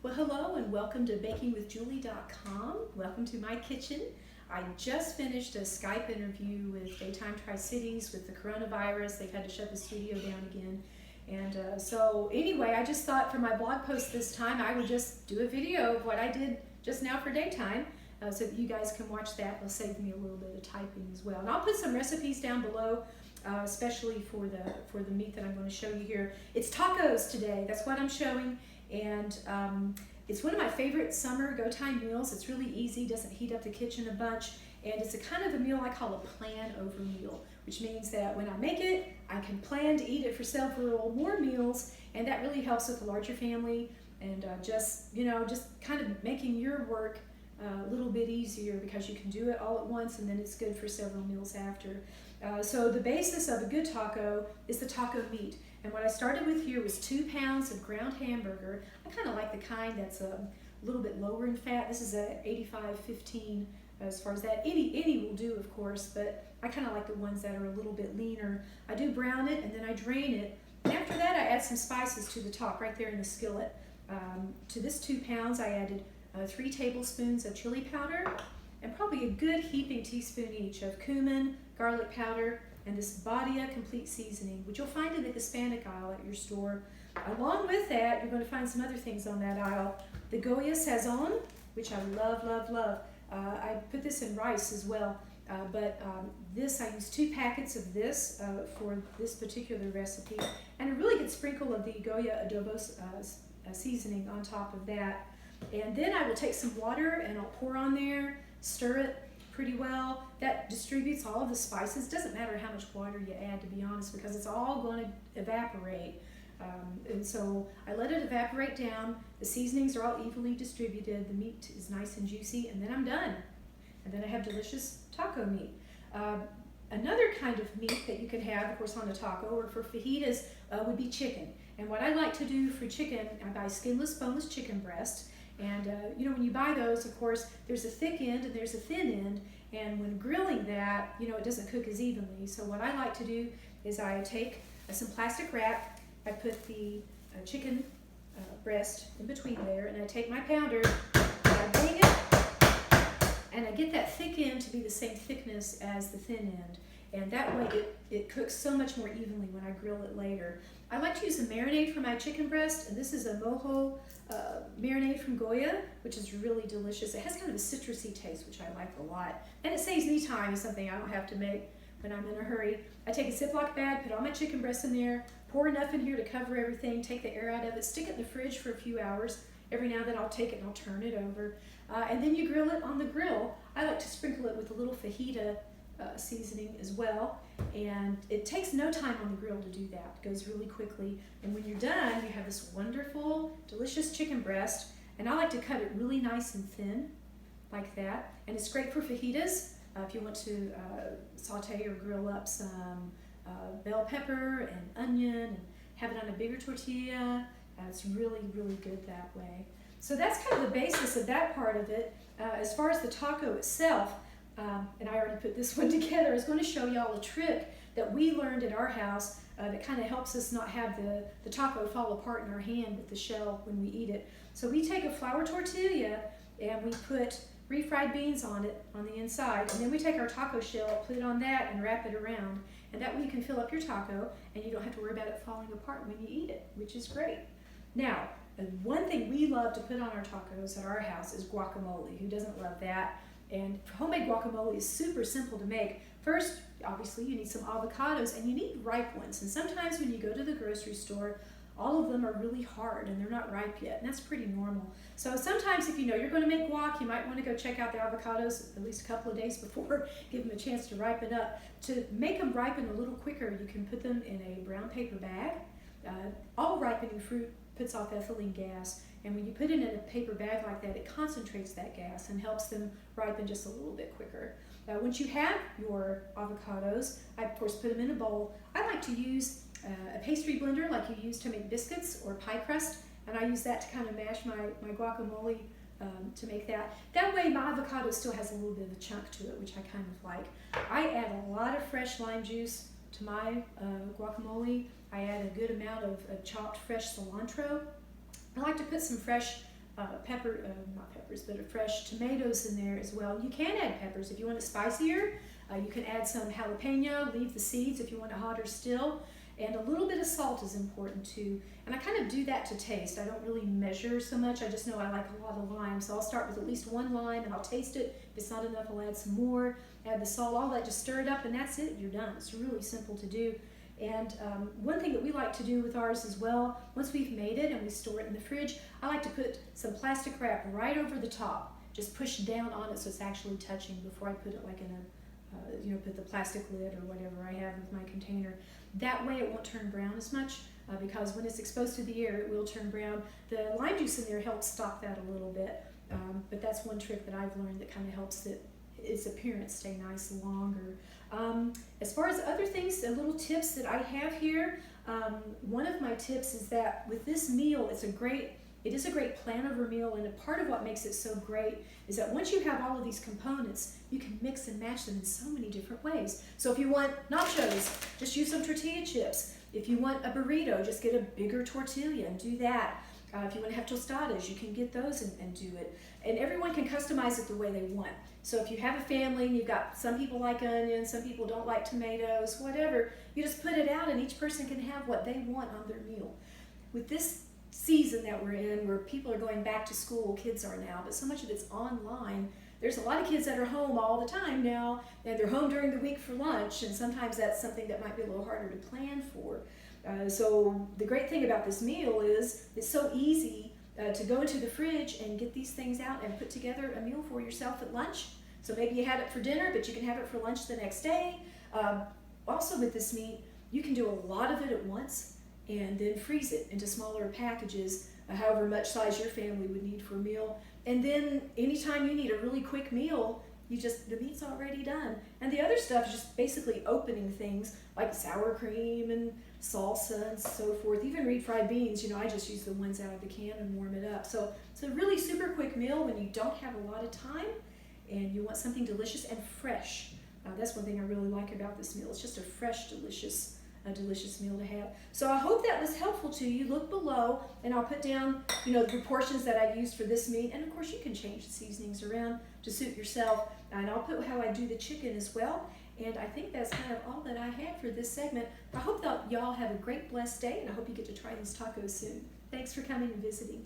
Well, hello and welcome to bakingwithjulie.com. Welcome to my kitchen. I just finished a Skype interview with Daytime Tricities with the coronavirus. They've had to shut the studio down again. And so anyway, I just thought for my blog post this time, I would just do a video of what I did just now for Daytime so that you guys can watch that. It'll save me a little bit of typing as well. And I'll put some recipes down below, especially for the meat that I'm going to show you here. It's tacos today. That's what I'm showing. And it's one of my favorite summer go time meals. It's really easy, doesn't heat up the kitchen a bunch, and it's a kind of a meal I call a plan over meal, which means that when I make it, I can plan to eat it for several more meals, and that really helps with a larger family and just kind of making your work a little bit easier because you can do it all at once and then it's good for several meals after. So the basis of a good taco is the taco meat. And what I started with here was 2 pounds of ground hamburger. I kind of like the kind that's a little bit lower in fat. This is a 85-15 as far as that. Any will do, of course, but I kind of like the ones that are a little bit leaner. I do brown it and then I drain it. And after that, I add some spices to the top right there in the skillet. To this 2 pounds, I added 3 tablespoons of chili powder and probably a good heaping teaspoon each of cumin, garlic powder, and this Badia complete seasoning, which you'll find in the Hispanic aisle at your store. Along with that, you're going to find some other things on that aisle. The Goya Sazon, which I love, love, love. I put this in rice as well, but I use 2 packets of this for this particular recipe, and a really good sprinkle of the Goya adobo seasoning on top of that. And then I will take some water and I'll pour on there, stir it pretty well. That distributes all of the spices. Doesn't matter how much water you add, to be honest, because it's all going to evaporate. And so I let it evaporate down. The seasonings are all evenly distributed. The meat is nice and juicy, and then I'm done. And then I have delicious taco meat. Another kind of meat that you can have, of course, on a taco or for fajitas would be chicken. And what I like to do for chicken, I buy skinless, boneless chicken breast. And when you buy those, of course, there's a thick end and there's a thin end. And when grilling that, it doesn't cook as evenly. So what I like to do is I take some plastic wrap, I put the chicken breast in between there, and I take my pounder, and I bang it, and I get that thick end to be the same thickness as the thin end. And that way it cooks so much more evenly when I grill it later. I like to use a marinade for my chicken breast, and this is a mojo marinade from Goya, which is really delicious. It has kind of a citrusy taste, which I like a lot. And it saves me time. It's something I don't have to make when I'm in a hurry. I take a Ziploc bag, put all my chicken breast in there, pour enough in here to cover everything, take the air out of it, stick it in the fridge for a few hours. Every now and then I'll take it and I'll turn it over. And then you grill it on the grill. I like to sprinkle it with a little fajita seasoning as well, and it takes no time on the grill to do that. It goes really quickly, and when you're done, you have this wonderful, delicious chicken breast, and I like to cut it really nice and thin, like that, and it's great for fajitas. If you want to saute or grill up some bell pepper and onion and have it on a bigger tortilla, it's really, really good that way. So that's kind of the basis of that part of it. As far as the taco itself, and I already put this one together, I was going to show y'all a trick that we learned at our house that kind of helps us not have the taco fall apart in our hand with the shell when we eat it. So we take a flour tortilla and we put refried beans on it on the inside, and then we take our taco shell, put it on that, and wrap it around. And that way you can fill up your taco and you don't have to worry about it falling apart when you eat it, which is great. Now, one thing we love to put on our tacos at our house is guacamole. Who doesn't love that? And homemade guacamole is super simple to make. First, obviously, you need some avocados, and you need ripe ones. And sometimes when you go to the grocery store, all of them are really hard and they're not ripe yet, and that's pretty normal. So sometimes if you know you're going to make guac, you might want to go check out the avocados at least a couple of days before, give them a chance to ripen up. To make them ripen a little quicker, you can put them in a brown paper bag. All ripening fruit puts off ethylene gas, and when you put it in a paper bag like that, it concentrates that gas and helps them ripen just a little bit quicker. Once you have your avocados, I of course put them in a bowl. I like to use a pastry blender like you use to make biscuits or pie crust, and I use that to kind of mash my guacamole to make that. That way my avocado still has a little bit of a chunk to it, which I kind of like. I add a lot of fresh lime juice to my guacamole. I add a good amount of chopped fresh cilantro. I like to put some fresh not peppers, but fresh tomatoes in there as well. You can add peppers if you want it spicier. You can add some jalapeno, leave the seeds if you want it hotter still. And a little bit of salt is important too. And I kind of do that to taste. I don't really measure so much. I just know I like a lot of lime. So I'll start with at least 1 lime and I'll taste it. If it's not enough, I'll add some more. Add the salt, all that, just stir it up and that's it. You're done. It's really simple to do. And one thing that we like to do with ours as well, once we've made it and we store it in the fridge, I like to put some plastic wrap right over the top. Just push down on it so it's actually touching before I put it like in a, put the plastic lid or whatever I have with my container. That way it won't turn brown as much because when it's exposed to the air, it will turn brown. The lime juice in there helps stop that a little bit, but that's one trick that I've learned that kind of helps its appearance stay nice longer. As far as other things, the little tips that I have here, one of my tips is that with this meal, it is a great plan-over meal, and a part of what makes it so great is that once you have all of these components, you can mix and match them in so many different ways. So if you want nachos, just use some tortilla chips. If you want a burrito, just get a bigger tortilla and do that. If you want to have tostadas, you can get those and do it. And everyone can customize it the way they want. So if you have a family and you've got some people like onions, some people don't like tomatoes, whatever, you just put it out and each person can have what they want on their meal. With this season that we're in, where people are going back to school, kids are now, but so much of it's online. There's a lot of kids that are home all the time now, and they're home during the week for lunch, and sometimes that's something that might be a little harder to plan for. So the great thing about this meal is it's so easy to go into the fridge and get these things out and put together a meal for yourself at lunch. So maybe you had it for dinner, but you can have it for lunch the next day. Also with this meat, you can do a lot of it at once and then freeze it into smaller packages, however much size your family would need for a meal. And then anytime you need a really quick meal, the meat's already done. And the other stuff is just basically opening things like sour cream and salsa and so forth. Even refried beans, I just use the ones out of the can and warm it up. So it's a really super quick meal when you don't have a lot of time and you want something delicious and fresh. That's one thing I really like about this meal. It's just a fresh, delicious meal to have. So I hope that was helpful to you. Look below and I'll put down, the proportions that I used for this meat. And of course you can change the seasonings around to suit yourself. And I'll put how I do the chicken as well. And I think that's kind of all that I have for this segment. I hope that y'all have a great, blessed day, and I hope you get to try these tacos soon. Thanks for coming and visiting.